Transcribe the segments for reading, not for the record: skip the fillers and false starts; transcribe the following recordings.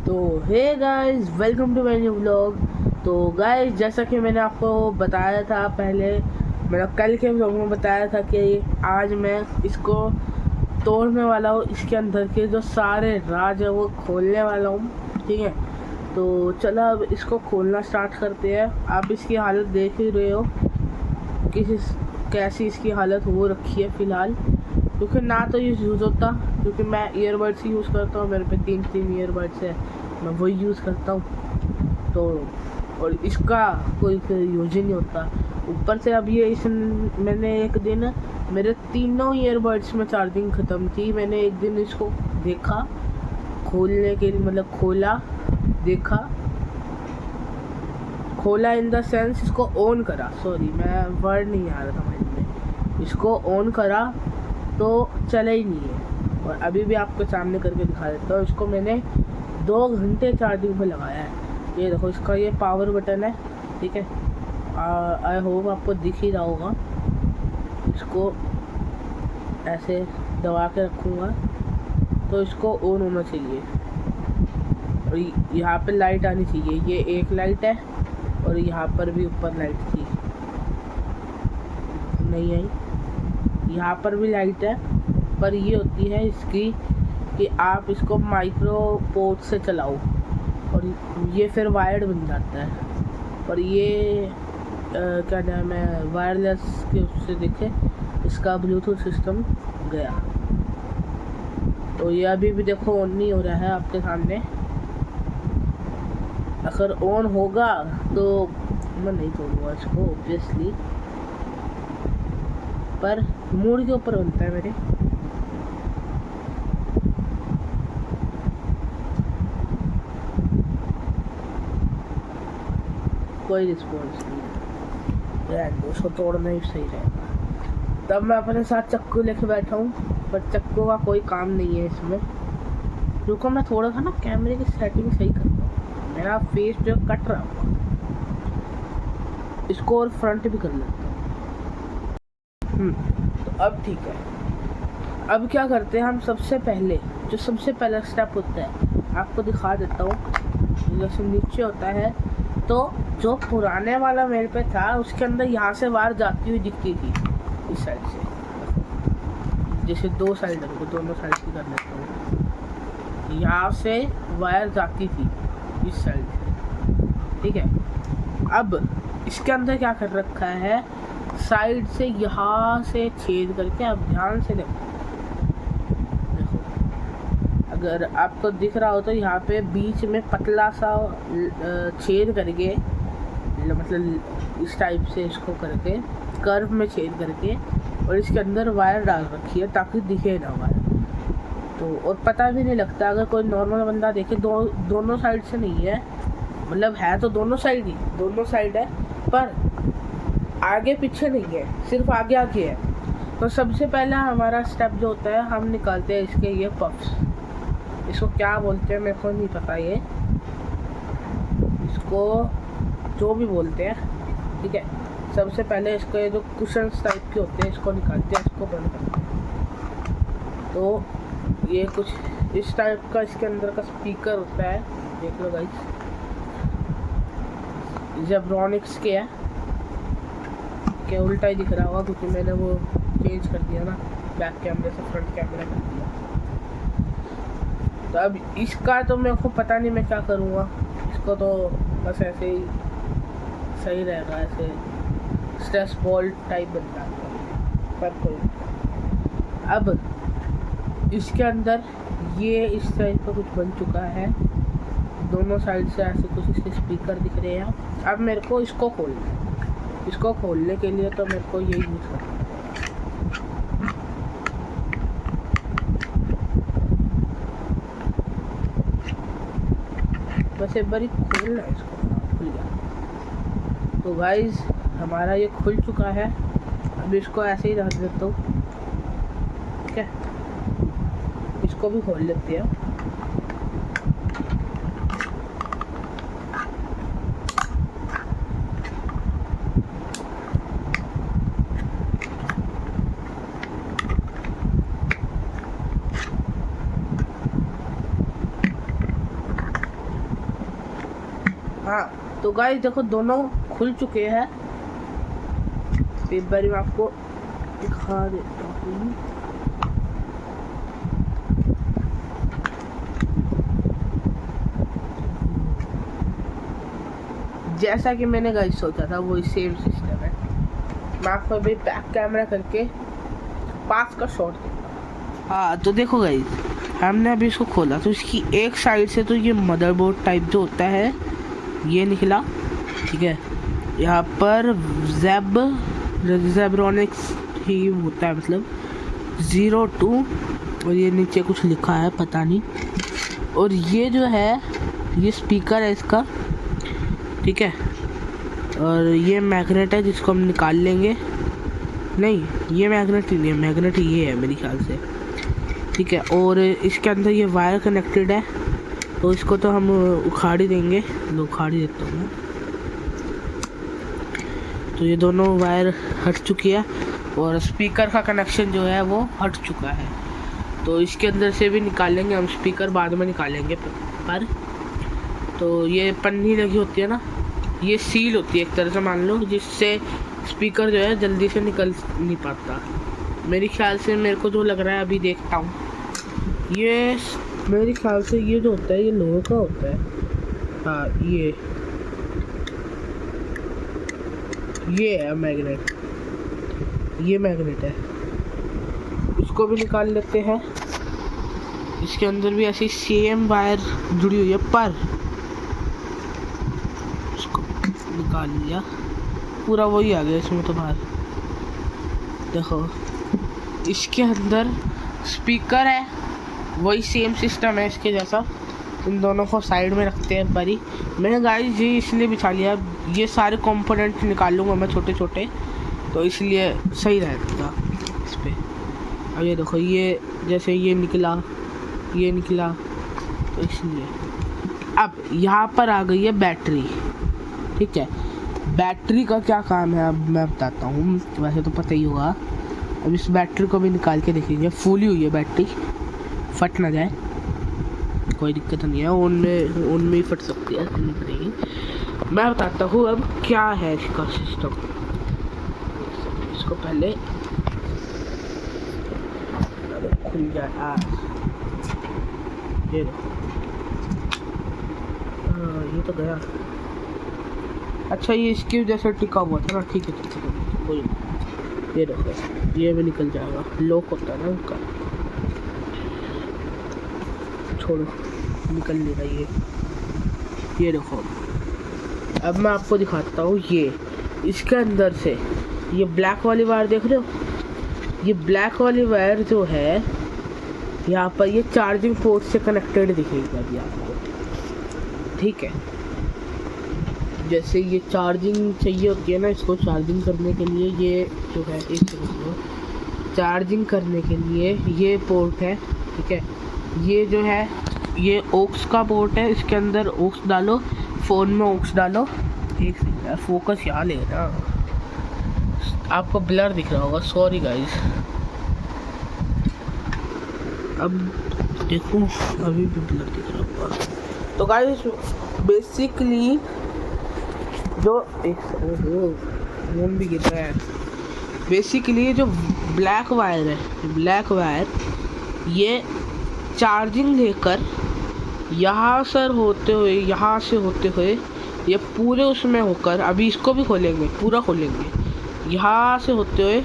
तो hey guys, welcome to my new vlog. तो guys, जैसा कि मैंने आपको बताया था पहले, मैंने कल के व्लॉग में बताया था कि आज मैं इसको तोड़ने वाला हूँ। इसके अंदर के जो सारे राज है वो खोलने वाला हूँ, ठीक है। तो चलो अब इसको खोलना स्टार्ट करते हैं। आप इसकी हालत देख ही रहे हो कैसी इसकी हालत हो रखी है फ़िलहाल, क्योंकि ना तो ये यूज़ होता, क्योंकि मैं ईयरबड्स ही यूज़ करता हूँ। मेरे पे तीन ईयरबड्स है, मैं वही यूज़ करता हूँ। तो और इसका कोई यूज ही नहीं होता। ऊपर से अब ये मैंने एक दिन मेरे तीनों ईयरबड्स में चार्जिंग ख़त्म थी। मैंने एक दिन इसको देखा खोलने के लिए, मतलब खोला इन द सेंस इसको ऑन करा, सॉरी मैं वर्ड नहीं आ रहा था माइंड में। इसको ऑन करा तो चला ही नहीं है, और अभी भी आपके सामने करके दिखा देता हूँ। इसको मैंने 2 घंटे चार्जिंग पे लगाया है। ये देखो, इसका ये पावर बटन है, ठीक है। आई होप आपको दिख ही रहा होगा। इसको ऐसे दबा के रखूँगा तो इसको ऑन होना चाहिए, और यहाँ पे लाइट आनी चाहिए। ये एक लाइट है, और यहाँ पर भी ऊपर लाइट थी, नहीं आई। यहाँ पर भी लाइट है, पर ये होती है इसकी कि आप इसको माइक्रो पोर्ट से चलाओ, और ये फिर वायर्ड बन जाता है। और ये क्या नाम है, वायरलेस के उससे देखे इसका ब्लूटूथ सिस्टम गया। तो ये अभी भी देखो ऑन नहीं हो रहा है आपके सामने। अगर ऑन होगा तो मैं नहीं तोड़ूंगा इसको ऑब्वियसली, पर मूड के ऊपर बनता है मेरे। कोई रिस्पॉन्स नहीं है, उसको तोड़ना ही सही रहेगा। तब मैं अपने साथ चक्कू लेके बैठा हूँ, पर चक्कू का कोई काम नहीं है इसमें। रुको, मैं थोड़ा सा ना कैमरे की सेटिंग सही करता हूँ। मेरा फेस जो कट रहा हुआ, इसको और फ्रंट भी कर लेता हूँ। तो अब ठीक है। अब क्या करते हैं हम, सबसे पहला स्टेप होता है, आपको दिखा देता हूँ। जैसे नीचे होता है, तो जो पुराने वाला मेरे पे था उसके अंदर यहाँ से वायर जाती हुई दिखती थी, इस साइड से। जैसे 2 साइड है, तो दोनों साइड से कर लेता हूँ। यहाँ से वायर जाती थी इस साइड से, ठीक है। अब इसके अंदर क्या कर रखा है, साइड से यहाँ से छेद करके, अब ध्यान से देखो, अगर आपको दिख रहा हो तो यहाँ पे बीच में पतला सा छेद करके, मतलब इस टाइप से इसको करके कर्व में छेद करके, और इसके अंदर वायर डाल रखी है ताकि दिखे ना वायर। तो और पता भी नहीं लगता, अगर कोई नॉर्मल बंदा देखे, दोनों साइड से नहीं है, मतलब है तो दोनों साइड है, पर आगे पीछे नहीं है, सिर्फ आगे है। तो सबसे पहला हमारा स्टेप जो होता है, हम निकालते हैं इसके ये पफ्स। इसको क्या बोलते हैं मेरे को नहीं पता, ये इसको जो भी बोलते हैं, ठीक है। सबसे पहले इसको ये जो कुशन टाइप के होते हैं, इसको निकालते हैं, इसको बंद करते हैं। तो ये कुछ इस टाइप का इसके अंदर का स्पीकर होता है, देख लो गाइस। जेब्रॉनिक्स के है, क्या उल्टा ही दिख रहा होगा क्योंकि मैंने वो चेंज कर दिया ना, बैक कैमरे से फ्रंट कैमरा कर दिया। तो अब इसका तो मेरे को पता नहीं मैं क्या करूँगा, इसको तो बस ऐसे ही सही रहेगा, ऐसे स्ट्रेस बॉल टाइप बन जाता है, पर कोई। अब इसके अंदर ये इस टाइप का कुछ बन चुका है, दोनों साइड से ऐसे कुछ इसके स्पीकर दिख रहे हैं। अब मेरे को इसको खोलना है। इसको खोलने के लिए तो मेरे को यही यूज़ करना है। बस एक बारी खोलना है इसको, खुल गया। तो गाइस, हमारा ये खुल चुका है। अब इसको ऐसे ही रख देता हूँ, ठीक है। इसको भी खोल लेते हैं। हाँ तो गाइस देखो दोनों खुल चुके हैं। एक बार मैं आपको दिखा देता हूँ। जैसा कि मैंने गाइस सोचा था वही सेम सिस्टम है। मैं आपको अभी बैक कैमरा करके पास का शॉट देता। हाँ तो देखो गाइस, हमने अभी इसको खोला तो इसकी एक साइड से तो ये मदरबोर्ड टाइप जो होता है ये निकला, ठीक है। यहाँ पर ज़ेब्रोनिक्स ही होता है, मतलब 02, और ये नीचे कुछ लिखा है पता नहीं। और ये जो है ये स्पीकर है इसका, ठीक है। और ये मैग्नेट है जिसको हम निकाल लेंगे। नहीं ये मैग्नेट ही नहीं है, मैग्नेट ये है मेरे ख्याल से, ठीक है। और इसके अंदर ये वायर कनेक्टेड है, तो इसको तो हम उखाड़ ही देंगे। उखाड़ ही देता हूँ। तो ये दोनों वायर हट चुकी है और स्पीकर का कनेक्शन जो है वो हट चुका है। तो इसके अंदर से भी निकालेंगे हम, स्पीकर बाद में निकालेंगे। पर तो ये पन्नी लगी होती है ना, ये सील होती है एक तरह से मान लो, जिससे स्पीकर जो है जल्दी से निकल नहीं पाता मेरे ख्याल से। मेरे को जो लग रहा है अभी देखता हूँ, ये मेरे ख्याल से ये जो होता है ये लोहे का होता है। हाँ ये है मैग्नेट, ये मैग्नेट है। इसको भी निकाल लेते हैं। इसके अंदर भी ऐसी सेम वायर जुड़ी हुई है, पर इसको निकाल लिया, पूरा वही आ गया इसमें तो बाहर। देखो इसके अंदर स्पीकर है, वही सेम सिस्टम है इसके जैसा। इन दोनों को साइड में रखते हैं बारी। मैंने गाइस ये इसलिए बिछा लिया, ये सारे कंपोनेंट निकाल लूँगा मैं छोटे छोटे, तो इसलिए सही रहेगा इस पर। अब ये देखो ये जैसे ये निकला तो इसलिए। अब यहाँ पर आ गई है बैटरी, ठीक है। बैटरी का क्या काम है अब मैं बताता हूँ, वैसे तो पता ही होगा। अब इस बैटरी को भी निकाल के देखेंगे। फूली हुई है बैटरी, फट ना जाए, कोई दिक्कत नहीं है। उनमें ही फट सकती है, नहीं। मैं बताता हूँ अब क्या है इसका सिस्टम। इसको पहले खुल जाए, ये तो गया। अच्छा ये इसकी वजह से टिका हुआ था ना, ठीक है कोई। ये देखो ये भी निकल जाएगा, लॉक होता है ना उनका। छोड़ो निकल लेगा ये देखो। अब मैं आपको दिखाता हूँ, ये इसके अंदर से ये ब्लैक वाली वायर देख रहे हो, ये ब्लैक वाली वायर जो है यहाँ पर ये चार्जिंग पोर्ट से कनेक्टेड दिखेगी अभी आपको, ठीक है। जैसे ये चार्जिंग चाहिए होती है ना, इसको चार्जिंग करने के लिए ये जो है एक सेकंड, चार्जिंग करने के लिए ये पोर्ट है, ठीक है। ये जो है ये ऑक्स का पोर्ट है, इसके अंदर ऑक्स डालो, फ़ोन में ऑक्स डालो। एक सेकंड फोकस यहाँ ले ना, आपको ब्लर दिख रहा होगा, सॉरी गाइस। अब देखो अभी भी ब्लर दिख रहा होगा। तो गाइस बेसिकली जो भी गिर रहा है, बेसिकली जो ब्लैक वायर है, ब्लैक वायर ये चार्जिंग लेकर यहाँ से होते हुए ये पूरे उसमें होकर, अभी इसको भी खोलेंगे, पूरा खोलेंगे यहाँ से होते हुए।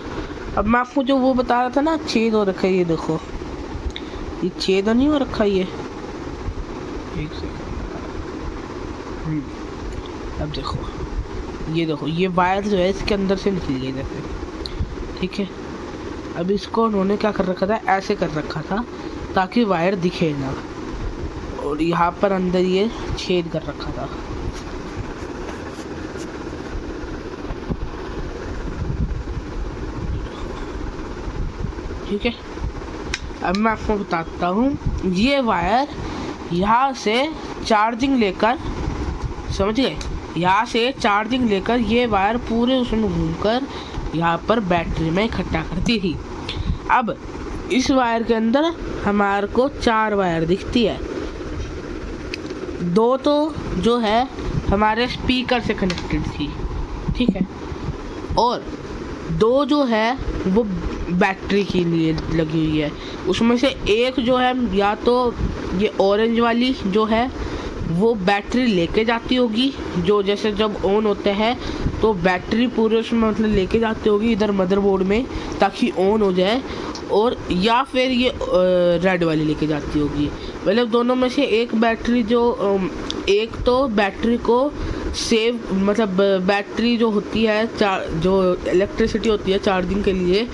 अब मैं आपको जो वो बता रहा था ना, छेद हो रखा है, ये देखो ये छेद नहीं हो रखा ये, एक सेकंड। अब देखो ये वायर जो है इसके अंदर से निकली है जैसे, ठीक है। अब इसको उन्होंने क्या कर रखा था, ऐसे कर रखा था ताकि वायर दिखे ना, और यहाँ पर अंदर ये छेद कर रखा था। ठीक है, अब मैं आपको बताता हूँ। ये वायर यहाँ से चार्जिंग लेकर, समझ गए, यहाँ से चार्जिंग लेकर ये वायर पूरे उसमें घूमकर यहाँ पर बैटरी में इकट्ठा करती थी। अब इस वायर के अंदर हमारे को 4 वायर दिखती है। 2 तो जो है हमारे स्पीकर से कनेक्टेड थी, ठीक है। और 2 जो है वो बैटरी के लिए लगी हुई है। उसमें से एक जो है या तो ये ऑरेंज वाली जो है वो बैटरी लेके जाती होगी, जो जैसे जब ऑन होते हैं तो बैटरी पूरे उसमें मतलब लेके जाती होगी इधर मदरबोर्ड में ताकि ऑन हो जाए, और या फिर ये रेड वाली लेके जाती होगी। मतलब दोनों में से एक बैटरी जो एक तो बैटरी को सेव मतलब बैटरी जो होती है जो इलेक्ट्रिसिटी होती है चार्जिंग के लिए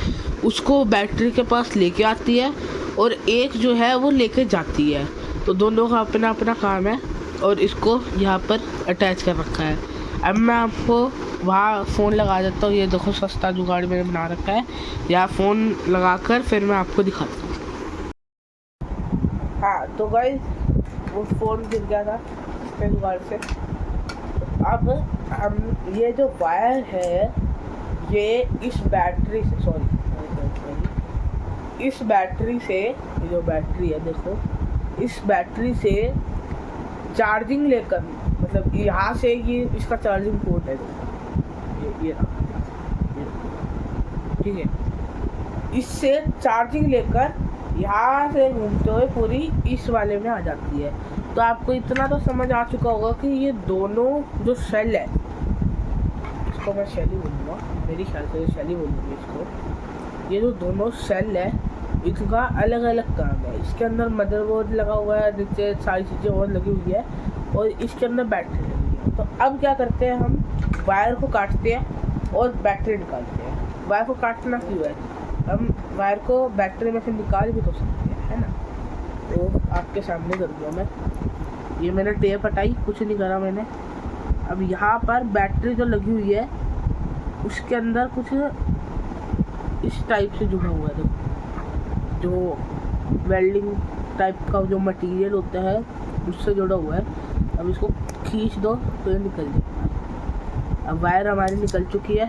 उसको बैटरी के पास लेके आती है, और एक जो है वो लेके जाती है। तो दोनों का अपना अपना काम है और इसको यहाँ पर अटैच कर रखा है। अब मैं आपको वहाँ फ़ोन लगा देता हूँ। ये देखो सस्ता जुगाड़ मैंने बना रखा है, यहाँ फ़ोन लगाकर फिर मैं आपको दिखाता हूँ। हाँ तो गाइस वो फ़ोन गिर गया था इसके जुगाड़ से। अब हम ये जो वायर है ये इस बैटरी से इस बैटरी से, ये जो बैटरी है देखो, इस बैटरी से चार्जिंग लेकर मतलब यहाँ से ये इसका चार्जिंग पोर्ट है ये ठीक है। इससे चार्जिंग लेकर यहाँ से घूमते हुए पूरी इस वाले में आ जाती है। तो आपको इतना तो समझ आ चुका होगा कि ये दोनों जो सेल है, इसको मैं सेल ही बोलूँगा, मेरी ख्याल से सेल ही बोलूँगी इसको। ये जो दोनों सेल है इनका अलग अलग काम है। इसके अंदर मदरबोर्ड लगा हुआ है, नीचे सारी चीज़ें और लगी हुई है, और इसके अंदर बैटरी लगी है। तो अब क्या करते हैं, हम वायर को काटते हैं और बैटरी निकालते हैं। वायर को काटना क्यों है, हम वायर को बैटरी में से निकाल भी तो सकते हैं, है ना। तो आपके सामने कर दिया मैं, ये मैंने टेप हटाई, कुछ नहीं करा मैंने। अब यहाँ पर बैटरी जो लगी हुई है उसके अंदर कुछ इस टाइप से जुड़ा हुआ है, जो वेल्डिंग टाइप का जो मटेरियल होता है उससे जुड़ा हुआ है। अब इसको खींच दो तो ये निकल जाएगा। अब वायर हमारी निकल चुकी है,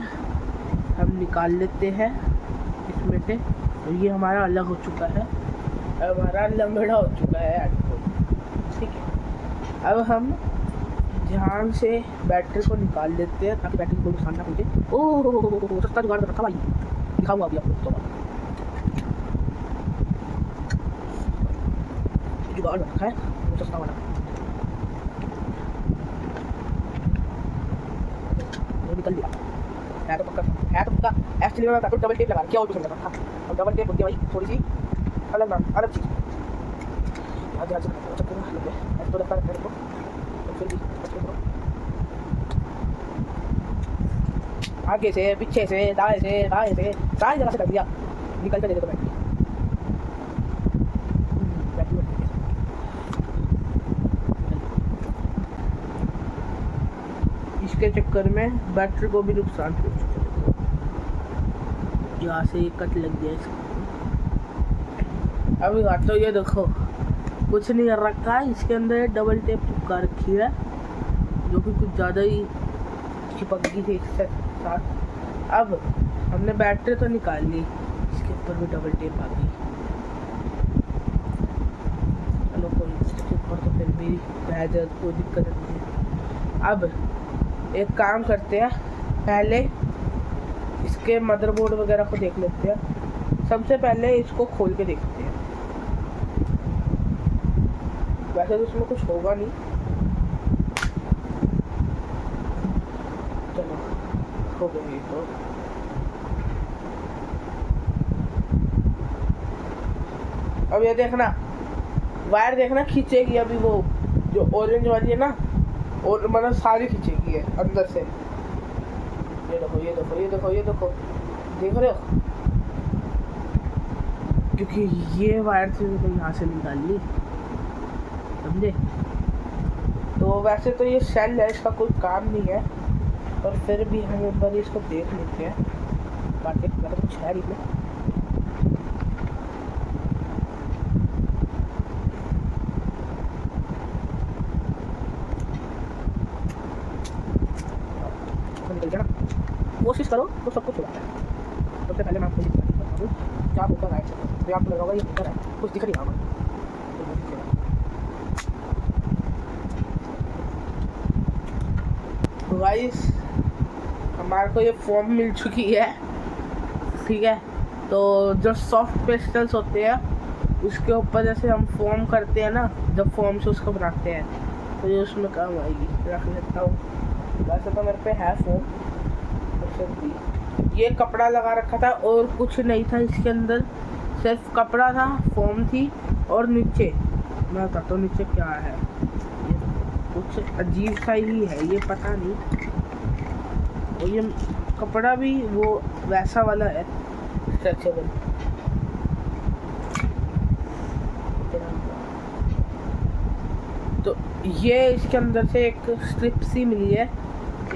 हम निकाल लेते हैं इसमें से। तो ये हमारा अलग हो चुका है, अब हमारा लंबड़ा हो चुका है हेडफोन, ठीक है। अब हम ध्यान से बैटरी को निकाल लेते हैं ताकि बैटरी को नुकसान ना पहुंचे। ओह सस्ता जुगाड़ रखा भाई, दिखाऊंगा अभी आपको। तो जुगाड़ रखा है वो सस्ता वाला, वो निकल गया है तो पक्का एक्चुअली मैं डबल टेप लगा क्या और कुछ नहीं लगा। अब डबल टेप होती है भाई थोड़ी सी अलग चीज़। ध्यान से तो लगता है को फिर भी आगे से पीछे से दाएं से बाएं से सारी जगह से कर दिया, निकल कर दे दो बैटरी। इसके चक्कर में बैटरी को भी नुकसान पहुंच चुका है। यहाँ से ये कट लग गया इसको। अभी बात तो ये देखो कुछ नहीं कर रखा है, इसके अंदर डबल टेप चिपका रखी है जो कि कुछ ज़्यादा ही चिपक गई थी इसके साथ। अब हमने बैटरी तो निकाल ली, इसके ऊपर भी डबल टेप आ गई। चलो कोई इसके ऊपर तो फिर भी कोई दिक्कत नहीं है। अब एक काम करते हैं, पहले इसके मदरबोर्ड वगैरह को देख लेते हैं। सबसे पहले इसको खोल के देखते हैं। वैसे तो इसमें कुछ होगा नहीं, चलो हो गई। तो अब ये देखना वायर देखना खींचेगी अभी वो जो ऑरेंज वाली है ना, और मतलब सारी खींचेगी है अंदर से। ये देखो ये देखो ये देखो ये देखो, देख रहे हो, क्योंकि ये वायर से तो यहाँ से निकाल ली, समझे। तो वैसे तो ये सेल है, इसका कोई काम नहीं है, पर फिर भी हम एक बार इसको देख लेते हैं। काटे मतलब कुछ है इसमें। निकल जाना, कोशिश करो तो सब कुछ हो जाता है। सबसे पहले मैं आपको बताता हूँ क्या होता है, तो आपको लगा होगा ये होता है, कुछ दिख नहीं रहा। तो गाइस हमारे को ये फोम मिल चुकी है, ठीक है। तो जो सॉफ्ट पेस्टल्स होते हैं उसके ऊपर जैसे हम फोम करते हैं ना, जब फोम से उसको बनाते हैं तो ये उसमें काम आएगी। रख लेता हूँ, वैसे तो मेरे पे है फोम। ये कपड़ा लगा रखा था और कुछ नहीं था इसके अंदर, सिर्फ कपड़ा था, फोम थी और नीचे मैं बताता हूँ नीचे क्या है, कुछ अजीब सा ही है ये, पता नहीं। और ये कपड़ा भी वो वैसा वाला है स्ट्रेचेबल। तो ये इसके अंदर से एक स्ट्रिप सी मिली है,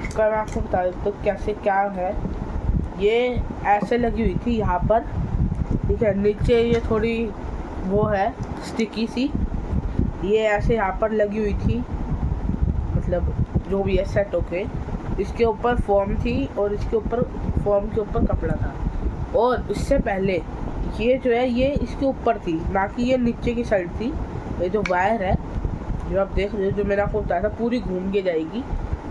इसका मैं आपको बता देता हूँ कैसे क्या है। ये ऐसे लगी हुई थी यहाँ पर, ठीक है। नीचे ये थोड़ी वो है स्टिकी सी, ये ऐसे यहाँ पर लगी हुई थी, मतलब जो भी है सेट होके। इसके ऊपर फॉर्म थी और इसके ऊपर फॉर्म के ऊपर कपड़ा था। और इससे पहले ये जो है ये इसके ऊपर थी, ना कि ये नीचे की साइड थी। ये जो वायर है जो आप देख रहे हो, जो मैंने आपको बताया था पूरी घूम के जाएगी,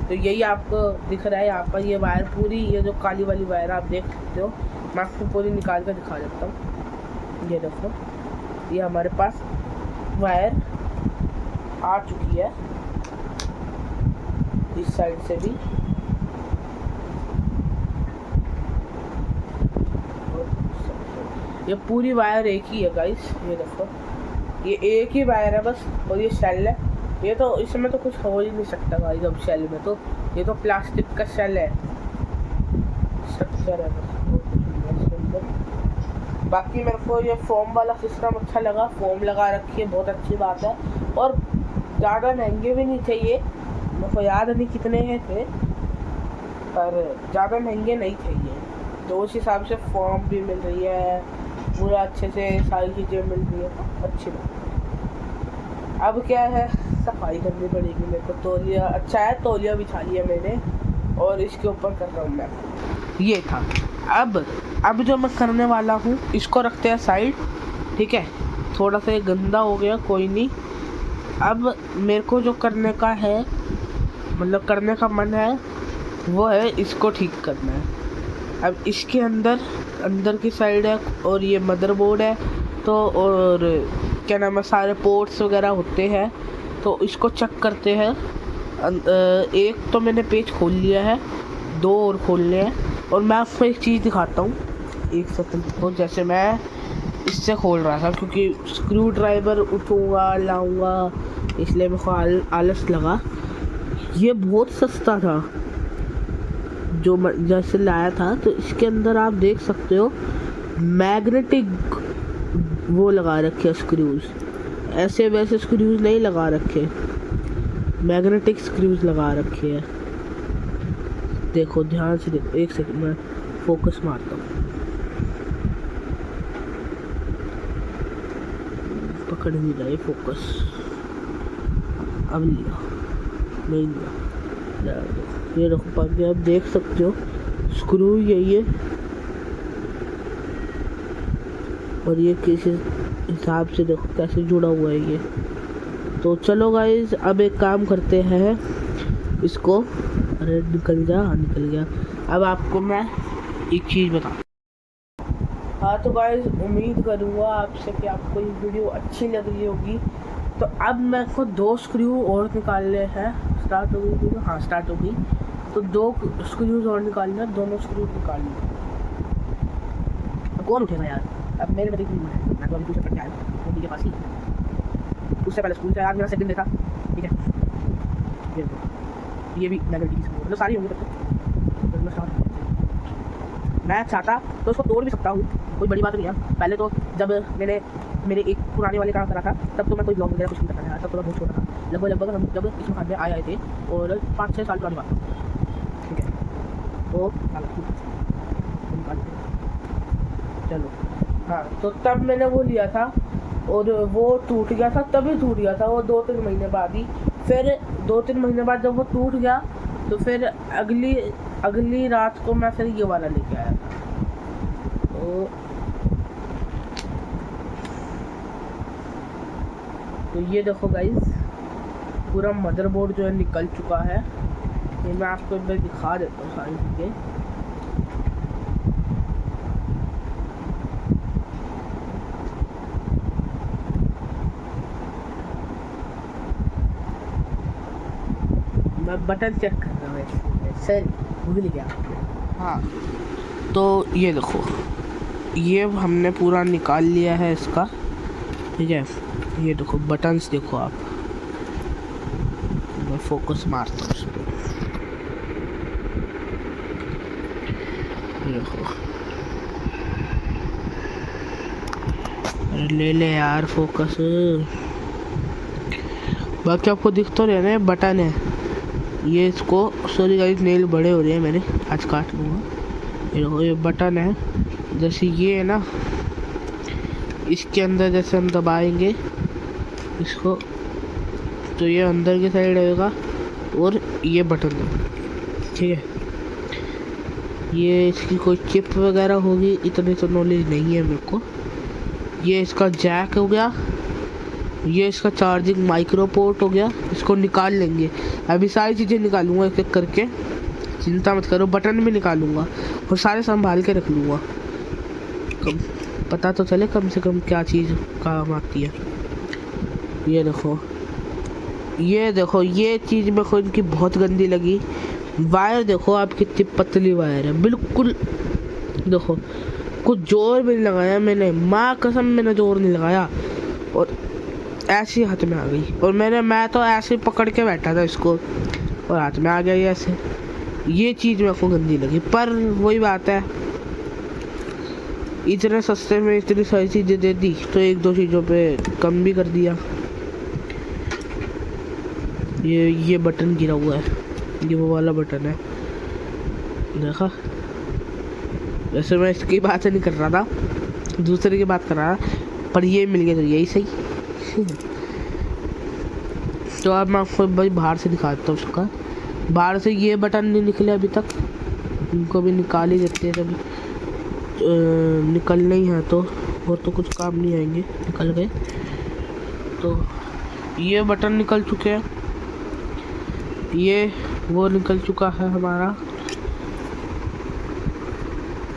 तो यही आपको दिख रहा है यहाँ पर। ये वायर पूरी, ये जो काली वाली वायर आप देख सकते हो, मैं आपको पूरी निकाल कर दिखा देता हूँ। ये देखो, ये हमारे पास वायर आ चुकी है इस साइड से भी। ये पूरी वायर एक ही है गाइस, ये देखो, ये एक ही वायर है बस। और ये शेल है, ये तो इसमें तो कुछ हो ही नहीं सकता गाइस। अब शेल में तो ये तो प्लास्टिक का शेल है, स्ट्रक्चर है बस। बाकी मेरे को ये फोम वाला सिस्टम अच्छा लगा, फोम लगा रखी है, बहुत अच्छी बात है। और ज़्यादा महंगे भी नहीं थे ये, मेरे को याद नहीं कितने हैं थे, पर ज़्यादा महंगे नहीं थे ये। तो उस हिसाब से फॉर्म भी मिल रही है, पूरा अच्छे से सारी चीज़ें मिल रही है, तो अच्छी बात। अब क्या है, सफाई करनी पड़ेगी मेरे को। तौलिया अच्छा है, तौलिया बिछा लिया मैंने और इसके ऊपर कर रहा हूँ मैं। ये था। अब जो मैं करने वाला हूँ इसको रखते हैं साइड, ठीक है। थोड़ा सा ये गंदा हो गया, कोई नहीं। अब मेरे को जो करने का है, मतलब करने का मन है, वो है इसको ठीक करना है। अब इसके अंदर की साइड है और ये मदरबोर्ड है, तो और क्या नाम है, सारे पोर्ट्स वगैरह होते हैं, तो इसको चेक करते हैं। एक तो मैंने पेज खोल लिया है, 2 और खोलने हैं। और मैं आपको एक चीज़ दिखाता हूँ, एक सेकंड को। जैसे मैं इससे खोल रहा था क्योंकि स्क्रू ड्राइवर उठूँगा लाऊँगा, इसलिए मेरे को आलस लगा। ये बहुत सस्ता था जो जैसे लाया था। तो इसके अंदर आप देख सकते हो मैग्नेटिक वो लगा रखे स्क्रूज, ऐसे वैसे स्क्रूज नहीं लगा रखे, मैग्नेटिक स्क्रूज लगा रखे हैं। देखो ध्यान से देखो, एक सेकंड मैं फोकस मारता हूँ। पकड़ नहीं रहा है फोकस, अब लिया नहीं लिया। ये देखो पक गया, आप देख सकते हो स्क्रू यही है और ये किस हिसाब से देखो कैसे जुड़ा हुआ है ये। तो चलो गाइज अब एक काम करते हैं इसको। अरे निकल गया, हाँ निकल गया। अब आपको मैं एक चीज़ बता, हाँ तो गाइज उम्मीद करूँगा आपसे कि आपको ये वीडियो अच्छी लग रही होगी। तो अब मेरे को 2 स्क्रू और निकालने हैं। स्टार्ट हो गई? हाँ स्टार्ट हो गई। तो 2 स्क्रूज और निकालना, दोनों स्क्रूज निकालने। कौन उठेगा यार, अब मेरे बच्चे मैं तो अभी दूसरे पट्टे आया मम्मी के पास ही, उससे पहले स्कूल से आज मेरा सेकंड डे था, ठीक है। ये भी मैग्नेटिक मतलब सारी होंगी तब तक। मैं चाहता तो उसको तोड़ भी सकता हूँ, कोई बड़ी बात नहीं है। पहले तो जब मैंने मेरे एक पुराने वाले काम करा था तब तो मैं कोई ब्लॉग वगैरह कुछ नहीं करता था, तब तो मैं बहुत छोटा था। लगभग हम जब इसमें खाने आए थे और 5-6 साल पुरानी बात, ठीक है। तो चलो हाँ, तो तब मैंने वो लिया था और वो टूट गया था, तभी टूट गया था वो 2-3 महीने बाद ही। फिर 2-3 महीने बाद जब वो टूट गया तो फिर अगली रात को मैं फिर ये वाला लेके आया था। तो ये देखो गाइस, पूरा मदरबोर्ड जो है निकल चुका है, ये मैं आपको एक बार दिखा देता हूँ सारी चीज़ें। मैं बटन चेक कर रहा हूँ सर, भूल गया। हाँ तो ये देखो, ये हमने पूरा निकाल लिया है इसका, ठीक है। ये देखो बटन्स देखो आप, मैं फोकस मारता हूँ उस पर, देखो। अरे ले यार फोकस, बाकी आपको दिख तो रहा है बटन है ये। इसको सॉरी गाइस, नेल बड़े हो रहे हैं मेरे, आज काट लूँगा। ये देखो ये बटन है, जैसे ये है ना, इसके अंदर जैसे हम दबाएंगे इसको तो ये अंदर की साइड रहेगा, और ये बटन दबाएंगे, ठीक है। ये इसकी कोई चिप वगैरह होगी, इतनी तो नॉलेज नहीं है मेरे को। ये इसका जैक हो गया, ये इसका चार्जिंग माइक्रो पोर्ट हो गया, इसको निकाल लेंगे। अभी सारी चीज़ें निकालूंगा एक एक करके, चिंता मत करो। बटन भी निकालूंगा और सारे संभाल के रख लूँगा, पता तो चले कम से कम क्या चीज़ काम आती है। ये देखो, ये देखो, ये चीज़ मेरे को इनकी बहुत गंदी लगी। वायर देखो आप, कितनी पतली वायर है बिल्कुल। देखो कुछ जोर भी नहीं लगाया मैंने, माँ कसम मैंने जोर नहीं लगाया, और ऐसे हाथ में आ गई। और मैं तो ऐसे पकड़ के बैठा था इसको, और हाथ में आ गया ऐसे। ये चीज़ मेरे को गंदी लगी, पर वही बात है, इतने सस्ते में इतनी सारी चीज़ें दे दी तो एक दो चीज़ों पे कम भी कर दिया। ये बटन गिरा हुआ है, ये वो वाला बटन है, देखा। वैसे मैं इसकी बात नहीं कर रहा था, दूसरे की बात कर रहा था, पर ये मिल गया तो यही सही। तो अब मैं आपको भाई बाहर से दिखाता हूँ उसका। बाहर से ये बटन नहीं निकले अभी तक, इनको भी निकाल ही देते हैं अभी। निकलने ही है तो, और तो कुछ काम नहीं आएंगे, निकल गए। तो ये बटन निकल चुके हैं, ये वो निकल चुका है हमारा।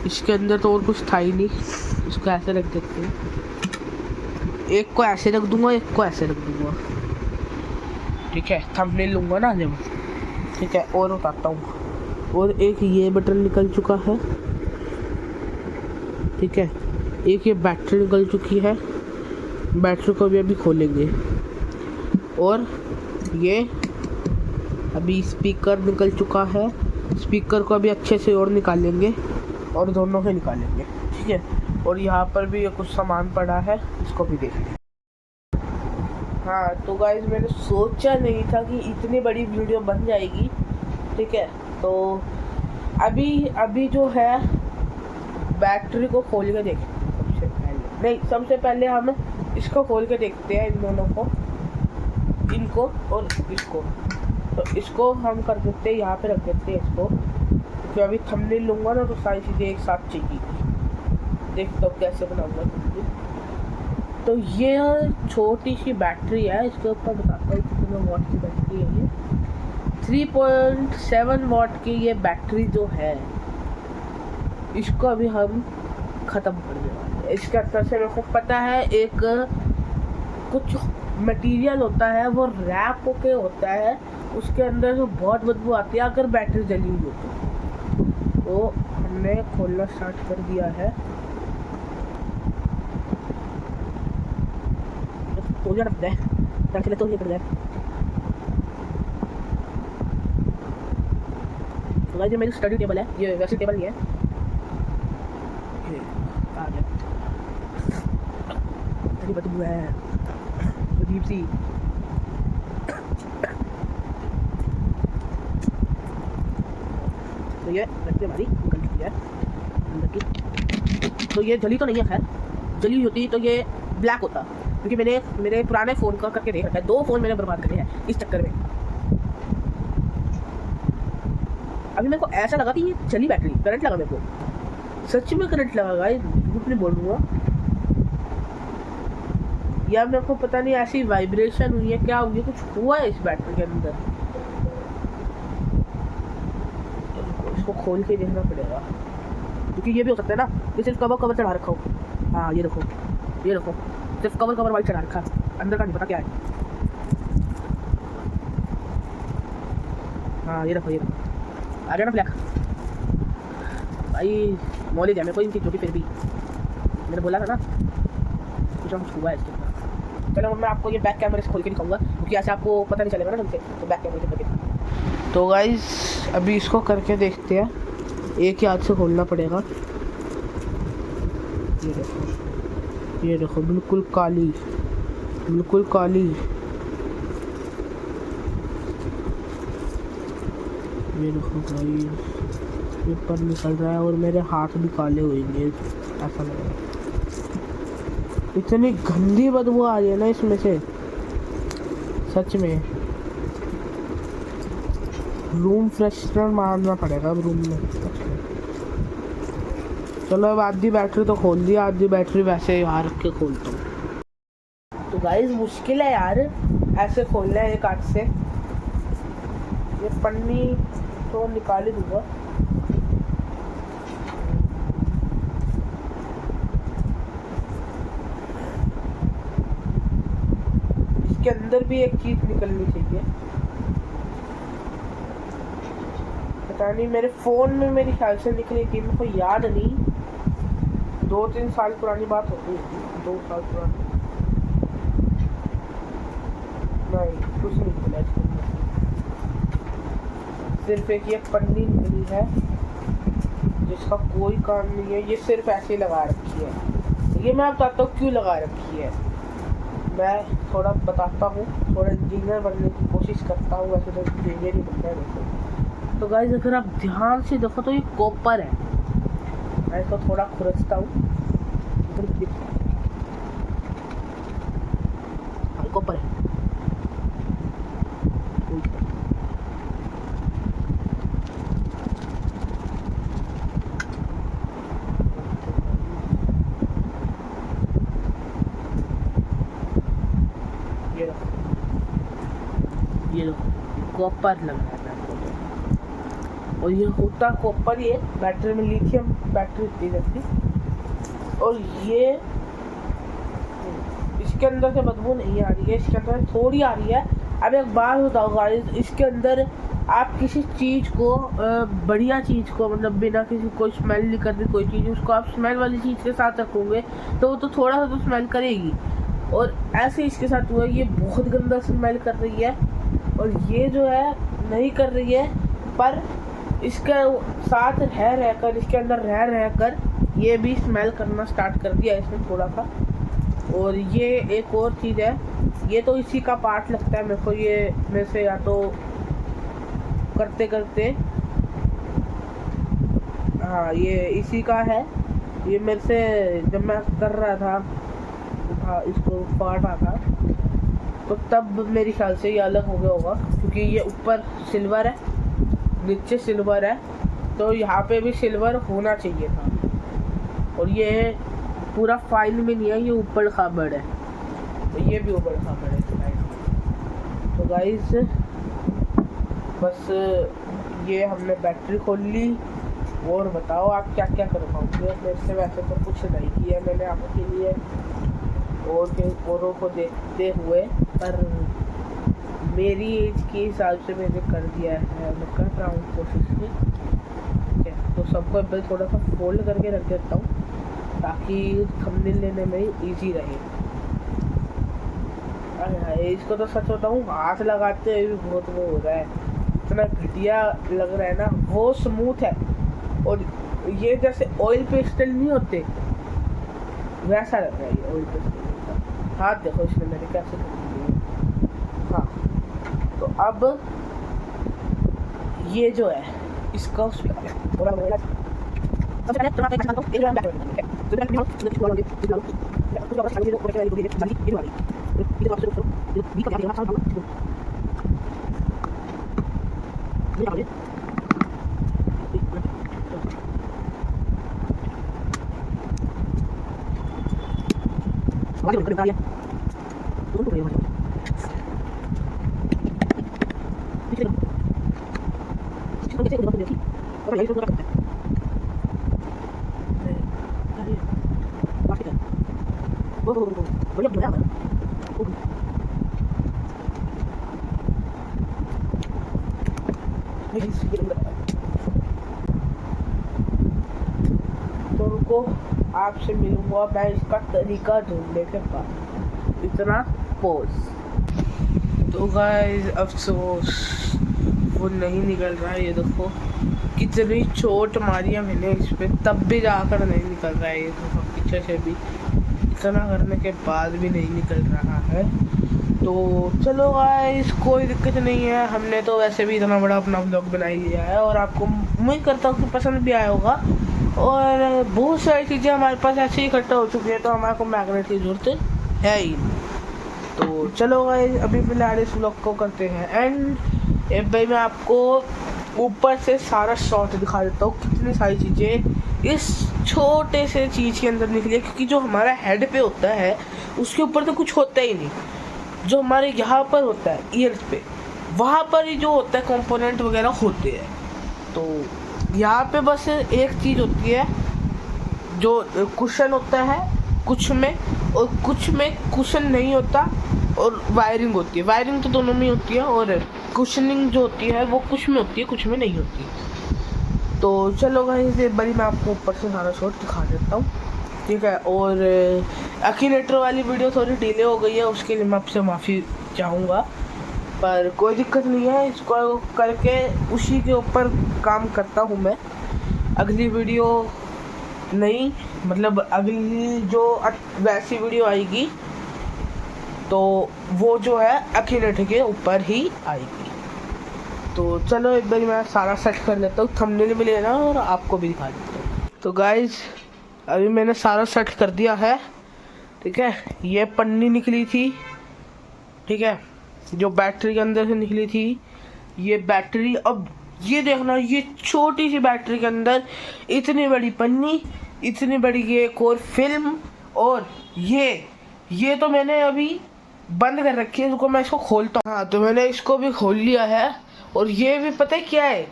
इसके अंदर तो और कुछ था ही नहीं, इसको ऐसे रख देते हैं। एक को ऐसे रख दूंगा, एक को ऐसे रख दूंगा, ठीक है। थंबनेल लूँगा ना जब, ठीक है। और उठाता हूँ, और एक ये बटन निकल चुका है, ठीक है। एक ये बैटरी निकल चुकी है, बैटरी को भी अभी खोलेंगे। और ये अभी स्पीकर निकल चुका है, स्पीकर को अभी अच्छे से और निकालेंगे, और दोनों से निकालेंगे, ठीक है। और यहाँ पर भी ये कुछ सामान पड़ा है, इसको भी देख लें। हाँ तो गाइस, मैंने सोचा नहीं था कि इतनी बड़ी वीडियो बन जाएगी, ठीक है। तो अभी जो है बैटरी को खोल के देखें सबसे पहले। नहीं, सबसे पहले हम इसको खोल के देखते हैं, इन दोनों को, इनको और इसको। तो इसको हम कर देते हैं, यहाँ पे रख देते हैं इसको, क्योंकि अभी थंबनेल लूँगा ना तो सारी चीज़ें एक साथ चाहिए। देखते हो कैसे बनाऊँगा थंबनेल। तो ये छोटी सी बैटरी है, इसके ऊपर बताता हूँ कितने वाट की बैटरी है। ये 3.7 वाट की ये बैटरी जो है, इसको अभी हम ख़त्म कर देंगे। इसके अंदर से मेरे को पता है एक कुछ मटेरियल होता है, वो रैप होके होता है, उसके अंदर से बहुत बदबू आती है अगर बैटरी जली हुई हो तो हमने खोलना स्टार्ट कर दिया है। तो रख दे चले तो निकल जाए। तो गाइस ये मेरी स्टडी टेबल है, ये वैसे टेबल नहीं है, ये आ गया। तेरी बदबू है अजीब सी। तो ये बैटरी हमारी निकल चुकी है अंदर की। तो ये जली तो नहीं है, खैर जली होती तो ये ब्लैक होता, क्योंकि मैंने मेरे पुराने फ़ोन का करके देख रखा है, 2 फ़ोन मैंने बर्बाद करे हैं इस चक्कर में। अभी मेरे को ऐसा लगा कि ये चली बैटरी, करंट लगा मेरे को, सच में करंट लगा गाइस, झूठ नहीं बोलूँगा। या मेरे को पता नहीं ऐसी वाइब्रेशन हुई है, क्या हुई है, कुछ हुआ है इस बैटरी के अंदर। इसको खोल के देखना पड़ेगा, क्योंकि ये भी हो सकता है ना कि सिर्फ कवर चढ़ा रखा हो। हाँ ये देखो सिर्फ कवर वाइट चढ़ा रखा है, अंदर का नहीं पता क्या है। हाँ ये देखो आ गया ना ब्लैक। भाई नॉलेज है मेरे को इनकी, जो कि फिर भी मैंने बोला था ना कुछ हुआ है इसके अंदर। चलो मैं आपको ये बैक कैमरे से खोल के दिखाऊंगा, क्योंकि ऐसे आपको पता नहीं चलेगा ना ढंग से, तो बैक कैमरे से करके। तो गाइस अभी इसको करके देखते हैं, एक ही हाथ से खोलना पड़ेगा। ये देखो बिल्कुल काली। ये देखो भाई पेपर निकल रहा है और मेरे हाथ भी काले हुएंगे ऐसा लग रहा है। इतनी गंदी बदबू आ रही है ना इसमें से, सच में। रूम फ्रेशनर मारना पड़ेगा अब रूम में। चलो अब आधी बैटरी तो खोल दी, आधी बैटरी वैसे यहाँ रख के खोलता हूँ। तो गाइस मुश्किल है यार ऐसे खोलना है एक हाथ से। ये पन्नी तो निकाल ही दूंगा। इसके अंदर भी एक चीज निकलनी चाहिए, पता नहीं मेरे फोन में मेरी ख्याल से निकली थी, मेरे को याद नहीं। 2-3 साल पुरानी बात होती है, 2 साल पुरानी। नहीं कुछ नहीं मिला इसके अंदर, सिर्फ एक ये पन्नी निकली है जिसका कोई काम नहीं है। ये सिर्फ ऐसे लगा रखी है। ये मैं बताता हूँ क्यों लगा रखी है, मैं थोड़ा बताता हूँ, थोड़ा इंजीनियर बनने की कोशिश करता हूँ। वैसे तो इंजीनियर ही बनना है वैसे। तो गाइस अगर आप ध्यान से देखो तो ये कॉपर है। मैं इसको थोड़ा खुरचता हूँ, कॉपर है। ये कॉपर लग रहा है और ये होता कॉपर। ये बैटरी में लिथियम बैटरी होती रहती, और ये इसके अंदर से बदबू नहीं आ रही है, इसके अंदर थोड़ी आ रही है। अब एक बात बताओ गाइस, इसके अंदर आप किसी चीज़ को बढ़िया चीज़ को, मतलब बिना किसी कोई स्मेल नहीं करती कोई चीज़, उसको आप स्मेल वाली चीज़ के साथ रखोगे तो वो तो थोड़ा सा तो स्मेल करेगी। और ऐसे इसके साथ हुआ, ये बहुत गंदा स्मेल कर रही है और ये जो है नहीं कर रही है, पर इसके साथ रहकर इसके अंदर रह कर ये भी स्मेल करना स्टार्ट कर दिया इसने थोड़ा सा। और ये एक और चीज़ है, ये तो इसी का पार्ट लगता है मेरे को। ये मेरे से या तो करते करते, हाँ ये इसी का है। ये मेरे से जब मैं कर रहा था इसको फाड़ रहा था, तो तब मेरे ख्याल से ये अलग हो गया होगा, क्योंकि ये ऊपर सिल्वर है नीचे सिल्वर है, तो यहाँ पे भी सिल्वर होना चाहिए था। और ये पूरा फाइल में नहीं है, ये ऊपर खाबड़ है, तो ये भी ऊपर खाबड़ है। तो गाइस बस ये हमने बैटरी खोल ली। और बताओ आप क्या क्या कर पाओगे मेरे से। वैसे तो कुछ नहीं किया मैंने आपके लिए औरों को देखते हुए, पर मेरी एज के हिसाब से मैंने कर दिया है। मैं कर रहा हूँ कोशिश की, ठीक है। तो सबको मैं थोड़ा सा फोल्ड करके रख देता हूँ ताकि थंबनेल लेने में इजी रहे। अरे इसको तो सच होता हूँ, हाथ लगाते हुए भी बहुत वो हो रहा है, इतना घटिया लग रहा है ना। वो स्मूथ है और ये जैसे ऑयल पेस्टल नहीं होते वैसा लग रहा है ये ऑयल पेस्टल। हाथ देखो इसमें मैंने कैसे कर दिया। हाँ तो अब ये जो है इसका यही तो करते हैं। बढ़िया है। तो उनको आपसे मिलूंगा मैं इसका तरीका ढूंढने के बाद। इतना पोज। तो गाइस अफसोस वो नहीं निकल रहा है। ये देखो कितनी चोट मारी है मैंने इस पे, तब भी जाकर नहीं निकल रहा है। ये देखो पीछे से भी इतना करने के बाद भी नहीं निकल रहा है। तो चलो गाइस कोई दिक्कत नहीं है, हमने तो वैसे भी इतना बड़ा अपना ब्लॉग बना ही लिया है और आपको उम्मीद करता हूँ कि पसंद भी आया होगा। और बहुत सारी चीज़ें हमारे पास ऐसे ही इकट्ठा हो चुकी है, तो हमारे को मैग्नेट की जरूरत है ही। तो चलो गाइस अभी फिलहाल इस ब्लॉग को करते हैं एंड। एक भाई मैं आपको ऊपर से सारा शॉट दिखा देता हूँ, कितनी सारी चीज़ें इस छोटे से चीज़ के अंदर निकली है। क्योंकि जो हमारा हेड पे होता है उसके ऊपर तो कुछ होता ही नहीं, जो हमारे यहाँ पर होता है ईयर्स पे, वहाँ पर ही जो होता है कंपोनेंट वगैरह होते हैं। तो यहाँ पे बस एक चीज़ होती है, जो कुशन होता है कुछ में, और कुछ में कुशन नहीं होता, और वायरिंग होती है। वायरिंग तो दोनों में होती है, और कुशनिंग जो होती है वो कुछ में होती है कुछ में नहीं होती। तो चलो गाइस एक बारी मैं आपको ऊपर से सारा शॉट दिखा देता हूँ, ठीक है। और एक्सीलेटर वाली वीडियो थोड़ी डिले हो गई है, उसके लिए मैं आपसे माफ़ी चाहूँगा, पर कोई दिक्कत नहीं है। इसको करके उसी के ऊपर काम करता हूँ मैं। अगली वीडियो नहीं, मतलब अगली जो वैसी वीडियो आएगी तो वो जो है एक्सीलेटर के ऊपर ही आएगी। तो चलो एक बार मैं सारा सेट कर लेता हूँ, थंबनेल भी लेना और आपको भी दिखा देता हूँ। तो गाइज अभी मैंने सारा सेट कर दिया है, ठीक है। ये पन्नी निकली थी, ठीक है, जो बैटरी के अंदर से निकली थी। ये बैटरी, अब ये देखना, ये छोटी सी बैटरी के अंदर इतनी बड़ी पन्नी, इतनी बड़ी ये एक और फिल्म, और ये तो मैंने अभी बंद कर रखी है। रुको मैं इसको खोलता हूँ। हाँ तो मैंने इसको भी खोल लिया है, और ये भी पता है क्या है,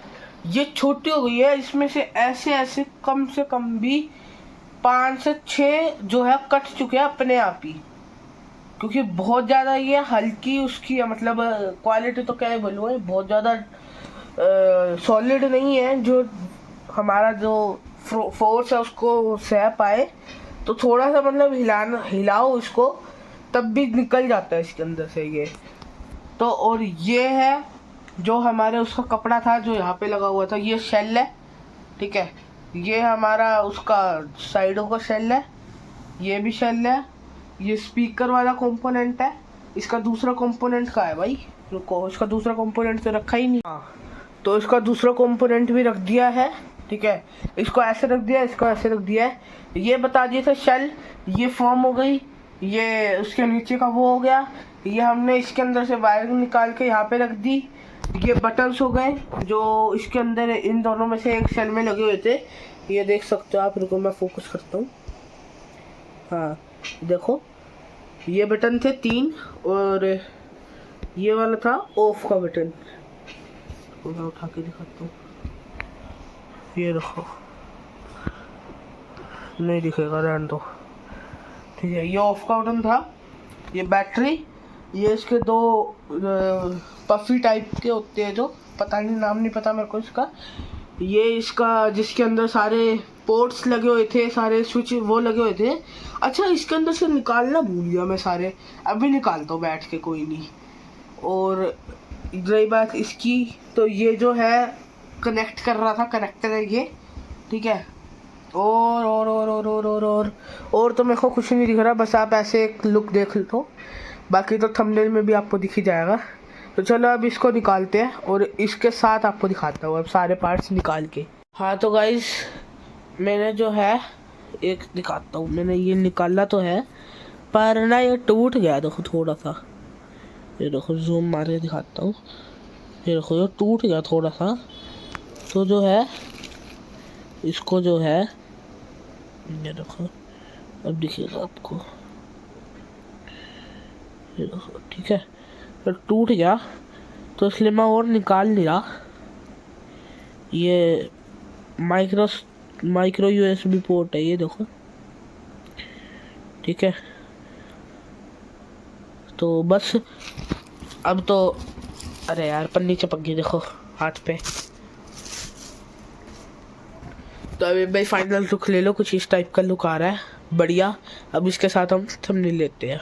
ये छोटी हो गई है। इसमें से ऐसे ऐसे कम से कम भी 5 से 6 जो है कट चुके हैं अपने आप ही, क्योंकि बहुत ज़्यादा ये हल्की उसकी है, मतलब क्वालिटी तो क्या है बोलूँ, बहुत ज़्यादा सॉलिड नहीं है, जो हमारा जो फोर्स है उसको सह पाए। तो थोड़ा सा मतलब हिलाओ इसको तब भी निकल जाता है इसके अंदर से ये। तो और ये है जो हमारे उसका कपड़ा था जो यहाँ पे लगा हुआ था, ये शेल है, ठीक है। ये हमारा उसका साइडों का शेल है, ये भी शेल है। ये स्पीकर वाला कंपोनेंट है। इसका दूसरा कंपोनेंट कहाँ है भाई, रुको, इसका दूसरा कंपोनेंट तो रखा ही नहीं। हाँ तो इसका दूसरा कंपोनेंट भी रख दिया है, ठीक है। इसको ऐसे रख दिया, इसको ऐसे रख दिया है। ये बता दिए थे शेल, ये फॉर्म हो गई, ये उसके नीचे का वो हो गया। ये हमने इसके अंदर से वायरिंग निकाल के यहाँ पे रख दी। ये बटन्स हो गए जो इसके अंदर इन दोनों में से एक शेल में लगे हुए थे, ये देख सकते हो आप। रुको मैं फोकस करता हूँ। हाँ देखो ये बटन थे 3, और ये वाला था ऑफ का बटन। मैं उठा के दिखाता हूँ, ये देखो, नहीं दिखेगा, रहने दो, ठीक है। ये ऑफ का बटन था। ये बैटरी, ये इसके 2 पफी टाइप के होते हैं, जो पता नहीं, नाम नहीं पता मेरे को इसका। ये इसका जिसके अंदर सारे पोर्ट्स लगे हुए थे, सारे स्विच वो लगे हुए थे। अच्छा इसके अंदर से निकालना भूल गया मैं सारे, अभी निकालता हूँ बैठ के, कोई नहीं। और रही बात इसकी, तो ये जो है कनेक्ट कर रहा था, कनेक्टर है ये, ठीक है। और तो मेरे को कुछ नहीं दिख रहा, बस आप ऐसे एक लुक देख लो, बाकी तो थंबनेल में भी आपको दिख ही जाएगा। तो चलो अब इसको निकालते हैं, और इसके साथ आपको दिखाता हूँ अब सारे पार्ट्स निकाल के। हाँ तो गाइस मैंने जो है एक दिखाता हूँ, मैंने ये निकाला तो है, पर ना ये टूट गया, देखो थोड़ा सा, ये देखो जूम मार के दिखाता हूँ, ये देखो ये टूट गया थोड़ा सा। तो जो है इसको जो है, ये देखो अब दिखेगा आपको, ये देखो, ठीक है। तो टूट गया, तो इसलिए मैं और निकाल नहीं रहा। ये माइक्रो यूएसबी पोर्ट है ये देखो, ठीक है। तो बस अब तो, अरे यार पन्नी चिपक गई देखो हाथ पे। तो अभी भाई फाइनल लुक ले लो, कुछ इस टाइप का लुक आ रहा है बढ़िया। अब इसके साथ हम थंबनेल लेते हैं।